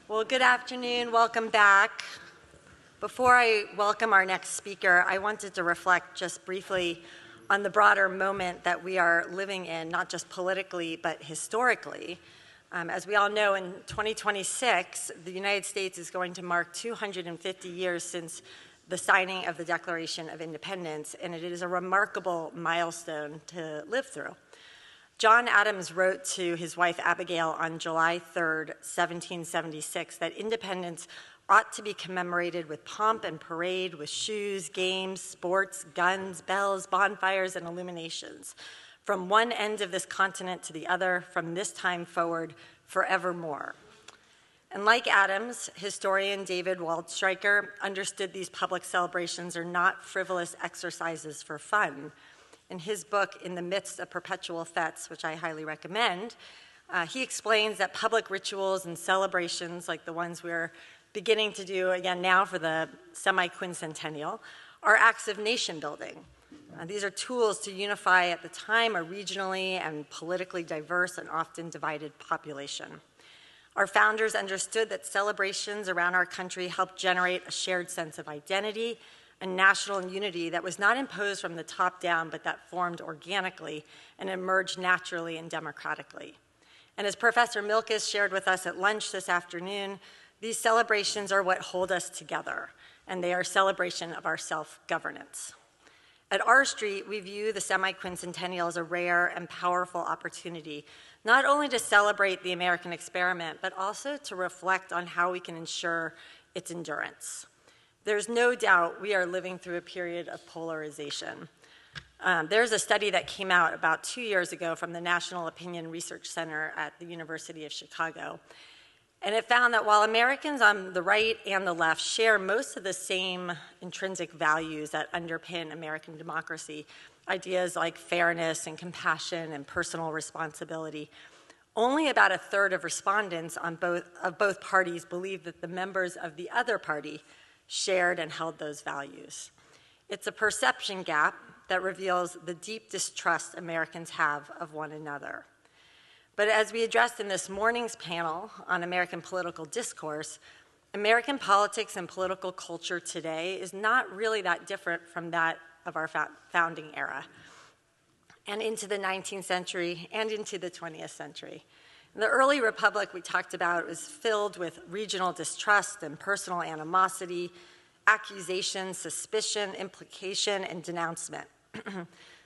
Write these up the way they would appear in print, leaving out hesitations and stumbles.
Well, good afternoon. Welcome back. Before I welcome our next speaker, I wanted to reflect just briefly on the broader moment that we are living in, not just politically, but historically. As we all know, in 2026, the United States is going to mark 250 years since the signing of the Declaration of Independence, and it is a remarkable milestone to live through. John Adams wrote to his wife Abigail on July 3rd, 1776, that independence ought to be commemorated with pomp and parade, with shoes, games, sports, guns, bells, bonfires, and illuminations, from one end of this continent to the other, from this time forward, forevermore. And like Adams, historian David Waldstreicher understood these public celebrations are not frivolous exercises for fun. In his book, In the Midst of Perpetual Fetes, which I highly recommend, he explains that public rituals and celebrations, like the ones we're beginning to do again now for the Semiquincentennial, are acts of nation building. These are tools to unify at the time a regionally and politically diverse and often divided population. Our founders understood that celebrations around our country helped generate a shared sense of identity and national unity that was not imposed from the top down, but that formed organically and emerged naturally and democratically. And as Professor Milkis shared with us at lunch this afternoon, these celebrations are what hold us together, and they are a celebration of our self-governance. At R Street, we view the Semiquincentennial as a rare and powerful opportunity, not only to celebrate the American experiment, but also to reflect on how we can ensure its endurance. There's no doubt we are living through a period of polarization. There's a study that came out about 2 years ago from the National Opinion Research Center at the University of Chicago. And it found that while Americans on the right and the left share most of the same intrinsic values that underpin American democracy, ideas like fairness and compassion and personal responsibility, only about a third of respondents of both parties believe that the members of the other party shared and held those values. It's a perception gap that reveals the deep distrust Americans have of one another. But as we addressed in this morning's panel on American political discourse, American politics and political culture today is not really that different from that of our founding era, and into the 19th century and into the 20th century. The early republic we talked about was filled with regional distrust and personal animosity, accusation, suspicion, implication, and denouncement.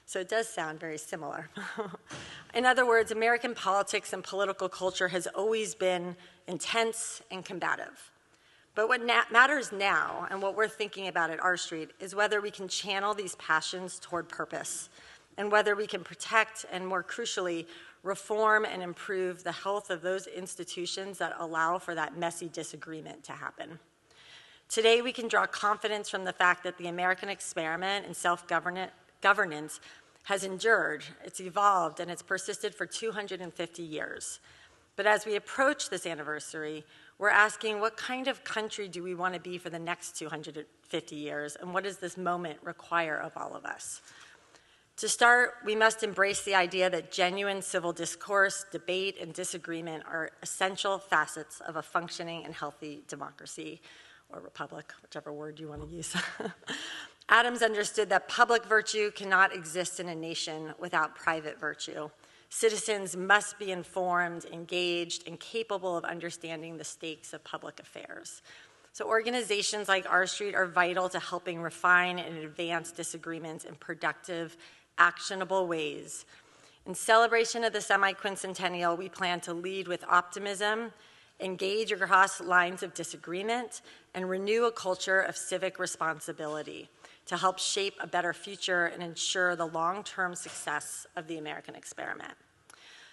So it does sound very similar. In other words, American politics and political culture has always been intense and combative. But what matters now, and what we're thinking about at R Street, is whether we can channel these passions toward purpose, and whether we can protect and, more crucially, reform and improve the health of those institutions that allow for that messy disagreement to happen. Today, we can draw confidence from the fact that the American experiment in self-governance has endured, it's evolved, and it's persisted for 250 years. But as we approach this anniversary, we're asking, what kind of country do we want to be for the next 250 years, and what does this moment require of all of us? To start, we must embrace the idea that genuine civil discourse, debate, and disagreement are essential facets of a functioning and healthy democracy, or republic, whichever word you want to use. Adams understood that public virtue cannot exist in a nation without private virtue. Citizens must be informed, engaged, and capable of understanding the stakes of public affairs. So organizations like R Street are vital to helping refine and advance disagreements in productive, actionable ways. In celebration of the Semiquincentennial, we plan to lead with optimism, engage across lines of disagreement, and renew a culture of civic responsibility to help shape a better future and ensure the long-term success of the American experiment.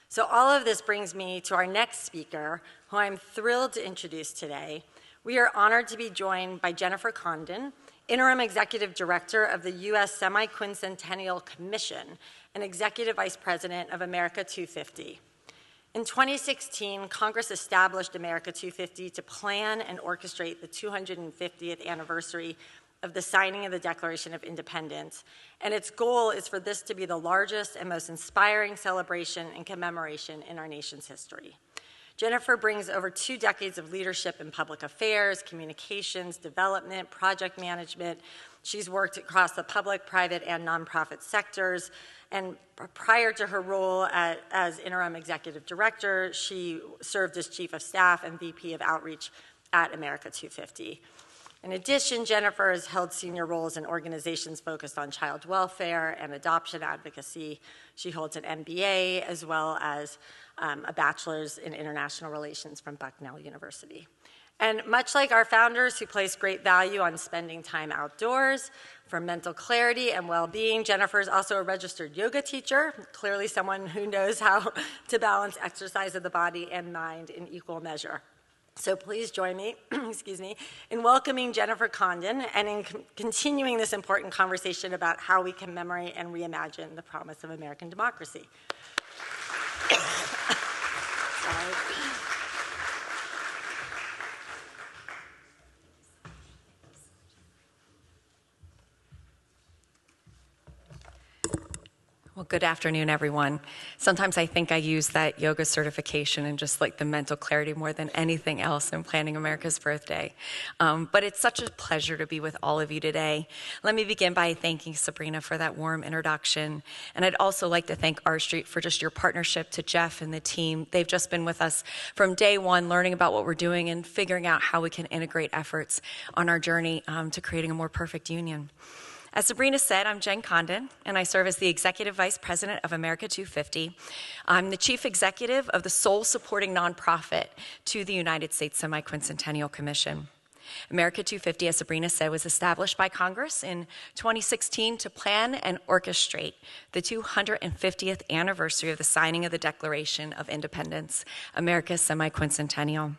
So all of this brings me to our next speaker, who I'm thrilled to introduce today. We are honored to be joined by Jennifer Condon, Interim Executive Director of the U.S. Semiquincentennial Commission and Executive Vice President of America 250. In 2016, Congress established America 250 to plan and orchestrate the 250th anniversary of the signing of the Declaration of Independence, and its goal is for this to be the largest and most inspiring celebration and commemoration in our nation's history. Jennifer brings over 2 decades of leadership in public affairs, communications, development, project management. She's worked across the public, private, and nonprofit sectors. And prior to her role as Interim Executive Director, she served as Chief of Staff and VP of Outreach at America 250. In addition, Jennifer has held senior roles in organizations focused on child welfare and adoption advocacy. She holds an MBA as well as a bachelor's in international relations from Bucknell University. And much like our founders who place great value on spending time outdoors for mental clarity and well-being, Jennifer is also a registered yoga teacher, clearly someone who knows how to balance exercise of the body and mind in equal measure. So please join me, excuse me, in welcoming Jennifer Condon and in continuing this important conversation about how we commemorate and reimagine the promise of American democracy. Sorry. Well, good afternoon, everyone. Sometimes I think I use that yoga certification and just like the mental clarity more than anything else in planning America's birthday. But it's such a pleasure to be with all of you today. Let me begin by thanking Sabrina for that warm introduction. And I'd also like to thank R Street for just your partnership to Jeff and the team. They've just been with us from day one, learning about what we're doing and figuring out how we can integrate efforts on our journey to creating a more perfect union. As Sabrina said, I'm Jen Condon, and I serve as the Executive Vice President of America 250. I'm the Chief Executive of the sole supporting nonprofit to the United States Semiquincentennial Commission. America 250, as Sabrina said, was established by Congress in 2016 to plan and orchestrate the 250th anniversary of the signing of the Declaration of Independence, America's Semiquincentennial.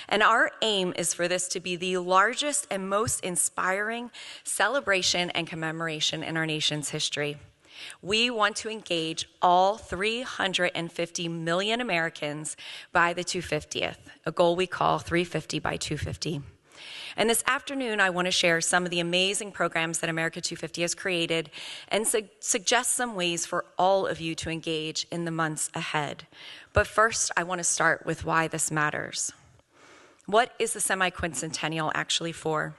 And our aim is for this to be the largest and most inspiring celebration and commemoration in our nation's history. We want to engage all 350 million Americans by the 250th, a goal we call 350 by 250. And this afternoon, I want to share some of the amazing programs that America 250 has created and suggest some ways for all of you to engage in the months ahead. But first, I want to start with why this matters. What is the semiquincentennial actually for?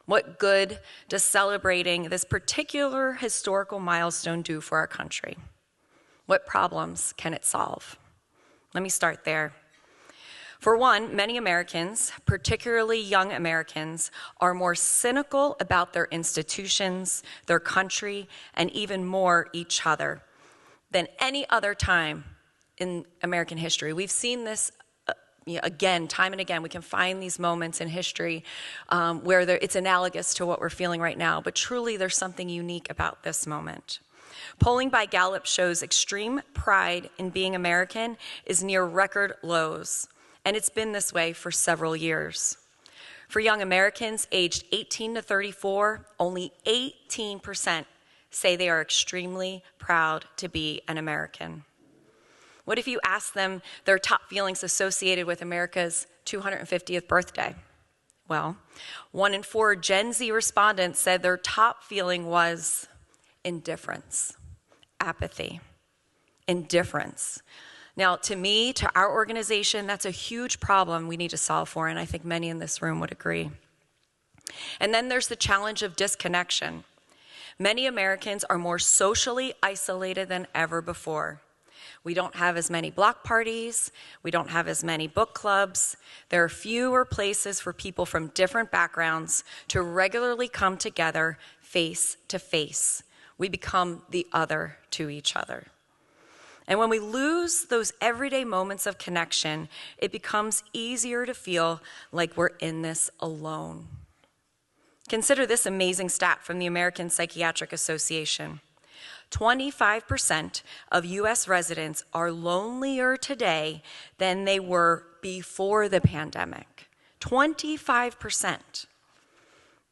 What good does celebrating this particular historical milestone do for our country? What problems can it solve? Let me start there. For one, many Americans, particularly young Americans, are more cynical about their institutions, their country, and even more each other than any other time in American history. We've seen this again, time and again. We can find these moments in history where it's analogous to what we're feeling right now, but truly there's something unique about this moment. Polling by Gallup shows extreme pride in being American is near record lows, and it's been this way for several years. For young Americans aged 18 to 34, only 18% say they are extremely proud to be an American. What if you asked them their top feelings associated with America's 250th birthday? Well, 1 in 4 Gen Z respondents said their top feeling was indifference, apathy, indifference. Now, to me, to our organization, that's a huge problem we need to solve for, and I think many in this room would agree. And then there's the challenge of disconnection. Many Americans are more socially isolated than ever before. We don't have as many block parties. We don't have as many book clubs. There are fewer places for people from different backgrounds to regularly come together face to face. We become the other to each other. And when we lose those everyday moments of connection, it becomes easier to feel like we're in this alone. Consider this amazing stat from the American Psychiatric Association. 25% of U.S. residents are lonelier today than they were before the pandemic. 25%.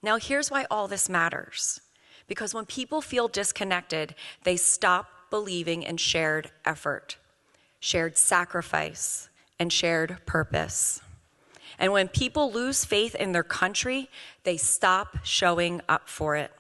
Now, here's why all this matters. Because when people feel disconnected, they stop believing in shared effort, shared sacrifice, and shared purpose. And when people lose faith in their country, they stop showing up for it.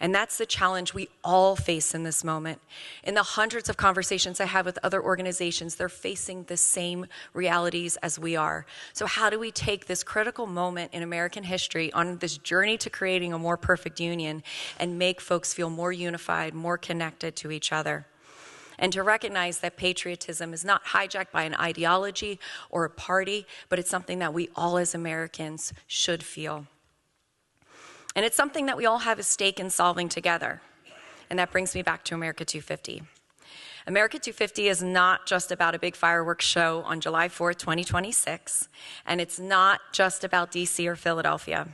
And that's the challenge we all face in this moment. In the hundreds of conversations I have with other organizations, they're facing the same realities as we are. So how do we take this critical moment in American history on this journey to creating a more perfect union and make folks feel more unified, more connected to each other? And to recognize that patriotism is not hijacked by an ideology or a party, but it's something that we all as Americans should feel. And it's something that we all have a stake in solving together. And that brings me back to America 250. America 250 is not just about a big fireworks show on July 4th, 2026, and it's not just about DC or Philadelphia.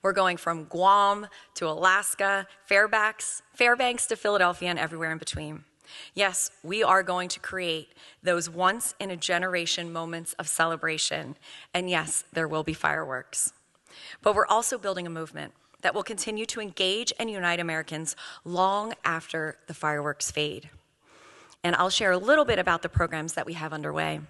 We're going from Guam to Alaska, Fairbanks to Philadelphia, and everywhere in between. Yes, we are going to create those once-in-a-generation moments of celebration. And yes, there will be fireworks. But we're also building a movement that will continue to engage and unite Americans long after the fireworks fade. And I'll share a little bit about the programs that we have underway.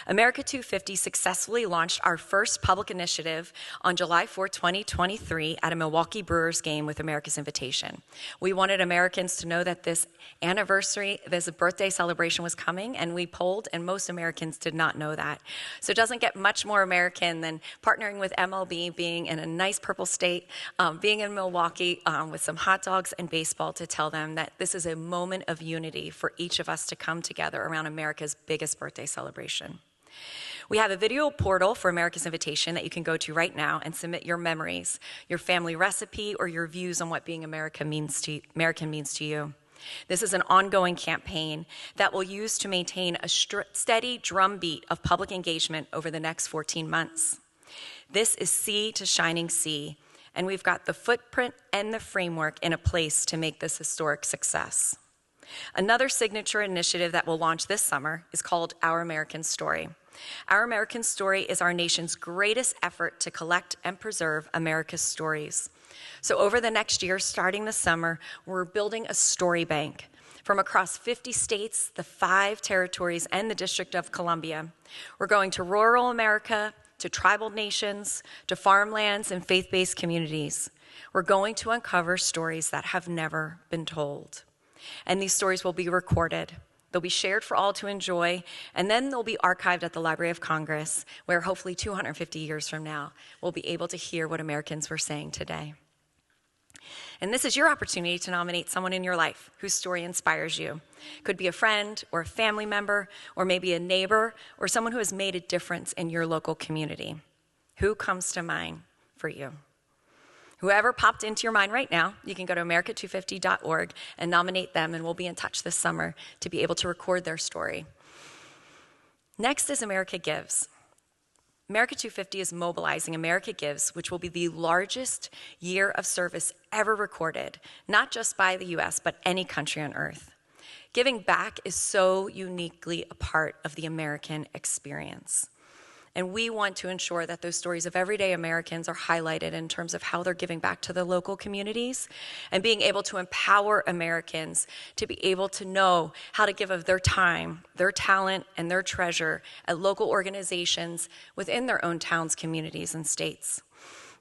America 250 successfully launched our first public initiative on July 4, 2023 at a Milwaukee Brewers game with America's Invitation. We wanted Americans to know that this birthday celebration was coming, and we polled, and most Americans did not know that. So it doesn't get much more American than partnering with MLB, being in a nice purple state, being in Milwaukee with some hot dogs and baseball to tell them that this is a moment of unity for each of us to come together around America's biggest birthday celebration. We have a video portal for America's Invitation that you can go to right now and submit your memories, your family recipe, or your views on what being American means to you. This is an ongoing campaign that we'll use to maintain a steady drumbeat of public engagement over the next 14 months. This is Sea to Shining Sea, and we've got the footprint and the framework in a place to make this historic success. Another signature initiative that we'll launch this summer is called Our American Story. Our American Story is our nation's greatest effort to collect and preserve America's stories. So over the next year, starting this summer, we're building a story bank from across 50 states, the 5 territories, and the District of Columbia. We're going to rural America, to tribal nations, to farmlands and faith-based communities. We're going to uncover stories that have never been told. And these stories will be recorded. They'll be shared for all to enjoy, and then they'll be archived at the Library of Congress, where hopefully 250 years from now, we'll be able to hear what Americans were saying today. And this is your opportunity to nominate someone in your life whose story inspires you. Could be a friend or a family member, or maybe a neighbor, or someone who has made a difference in your local community. Who comes to mind for you? Whoever popped into your mind right now, you can go to america250.org and nominate them, and we'll be in touch this summer to be able to record their story. Next is America Gives. America 250 is mobilizing America Gives, which will be the largest year of service ever recorded, not just by the U.S., but any country on earth. Giving back is so uniquely a part of the American experience. And we want to ensure that those stories of everyday Americans are highlighted in terms of how they're giving back to their local communities and being able to empower Americans to be able to know how to give of their time, their talent, and their treasure at local organizations within their own towns, communities, and states.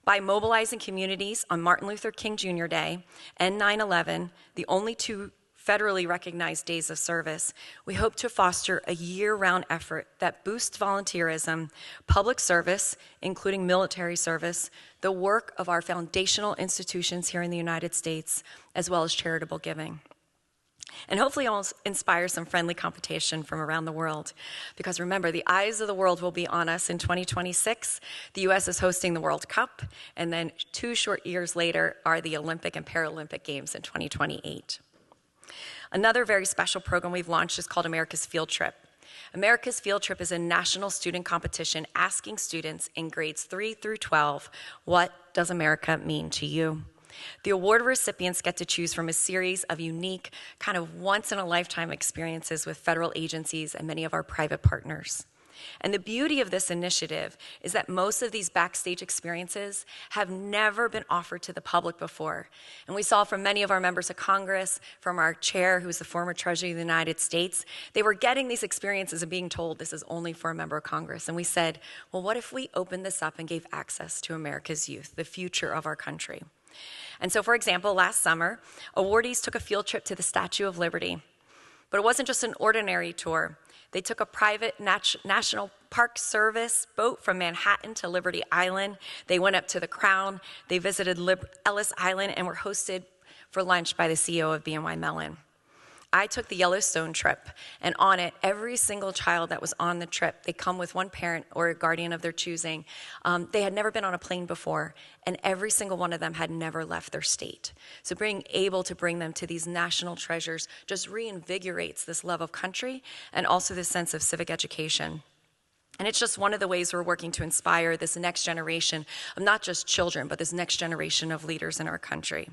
By mobilizing communities on Martin Luther King Jr. Day and 9/11, the only 2 federally recognized days of service, we hope to foster a year-round effort that boosts volunteerism, public service, including military service, the work of our foundational institutions here in the United States, as well as charitable giving. And hopefully I'll inspire some friendly competition from around the world. Because remember, the eyes of the world will be on us in 2026. The U.S. is hosting the World Cup, and then 2 short years later are the Olympic and Paralympic Games in 2028. Another very special program we've launched is called America's Field Trip. America's Field Trip is a national student competition asking students in grades 3 through 12, what does America mean to you? The award recipients get to choose from a series of unique, kind of once-in-a-lifetime experiences with federal agencies and many of our private partners. And the beauty of this initiative is that most of these backstage experiences have never been offered to the public before. And we saw from many of our members of Congress, from our chair, who's the former Treasurer of the United States, they were getting these experiences and being told this is only for a member of Congress. And we said, well, what if we opened this up and gave access to America's youth, the future of our country? And so, for example, last summer, awardees took a field trip to the Statue of Liberty. But it wasn't just an ordinary tour. They took a private National Park Service boat from Manhattan to Liberty Island. They went up to the Crown. They visited Ellis Island and were hosted for lunch by the CEO of BNY Mellon. I took the Yellowstone trip, and on it, every single child that was on the trip, they come with one parent or a guardian of their choosing. They had never been on a plane before, and every single one of them had never left their state. So being able to bring them to these national treasures just reinvigorates this love of country and also this sense of civic education. And it's just one of the ways we're working to inspire this next generation of not just children, but this next generation of leaders in our country.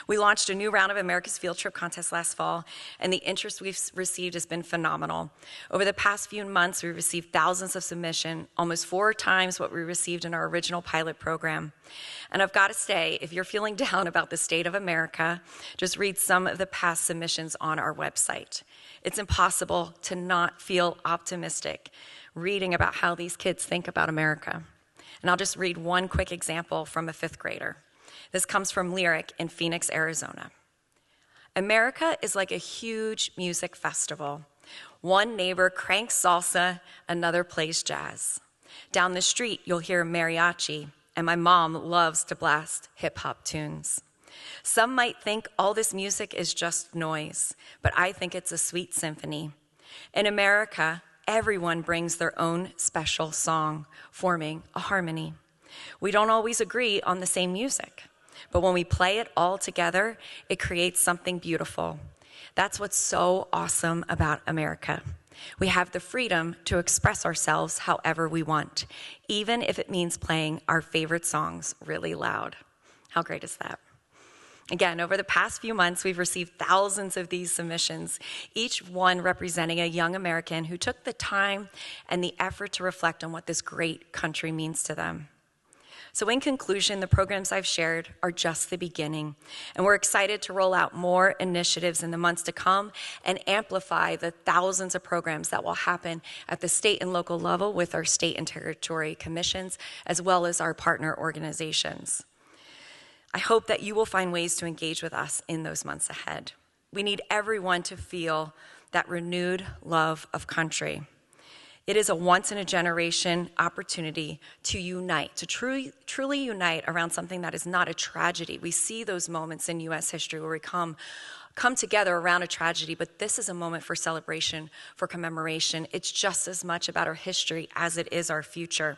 We launched a new round of America's Field Trip Contest last fall, and the interest we've received has been phenomenal. Over the past few months, we've received thousands of submissions, almost 4 times what we received in our original pilot program. And I've got to say, if you're feeling down about the state of America, just read some of the past submissions on our website. It's impossible to not feel optimistic reading about how these kids think about America. And I'll just read one quick example from a 5th grader. This comes from Lyric in Phoenix, Arizona. America is like a huge music festival. One neighbor cranks salsa, another plays jazz. Down the street, you'll hear mariachi, and my mom loves to blast hip-hop tunes. Some might think all this music is just noise, but I think it's a sweet symphony. In America, everyone brings their own special song, forming a harmony. We don't always agree on the same music, but when we play it all together, it creates something beautiful. That's what's so awesome about America. We have the freedom to express ourselves however we want, even if it means playing our favorite songs really loud. How great is that? Again, over the past few months, we've received thousands of these submissions, each one representing a young American who took the time and the effort to reflect on what this great country means to them. So in conclusion, the programs I've shared are just the beginning, and we're excited to roll out more initiatives in the months to come and amplify the thousands of programs that will happen at the state and local level with our state and territory commissions, as well as our partner organizations. I hope that you will find ways to engage with us in those months ahead. We need everyone to feel that renewed love of country. It is a once-in-a-generation opportunity to unite, to truly unite around something that is not a tragedy. We see those moments in U.S. history where we come together around a tragedy, but this is a moment for celebration, for commemoration. It's just as much about our history as it is our future.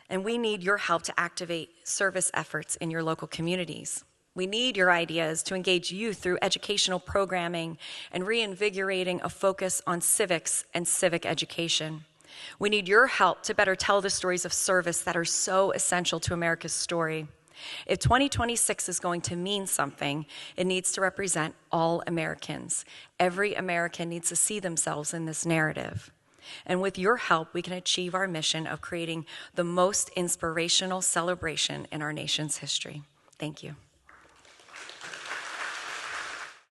And we need your help to activate service efforts in your local communities. We need your ideas to engage youth through educational programming and reinvigorating a focus on civics and civic education. We need your help to better tell the stories of service that are so essential to America's story. If 2026 is going to mean something, it needs to represent all Americans. Every American needs to see themselves in this narrative. And with your help, we can achieve our mission of creating the most inspirational celebration in our nation's history. Thank you.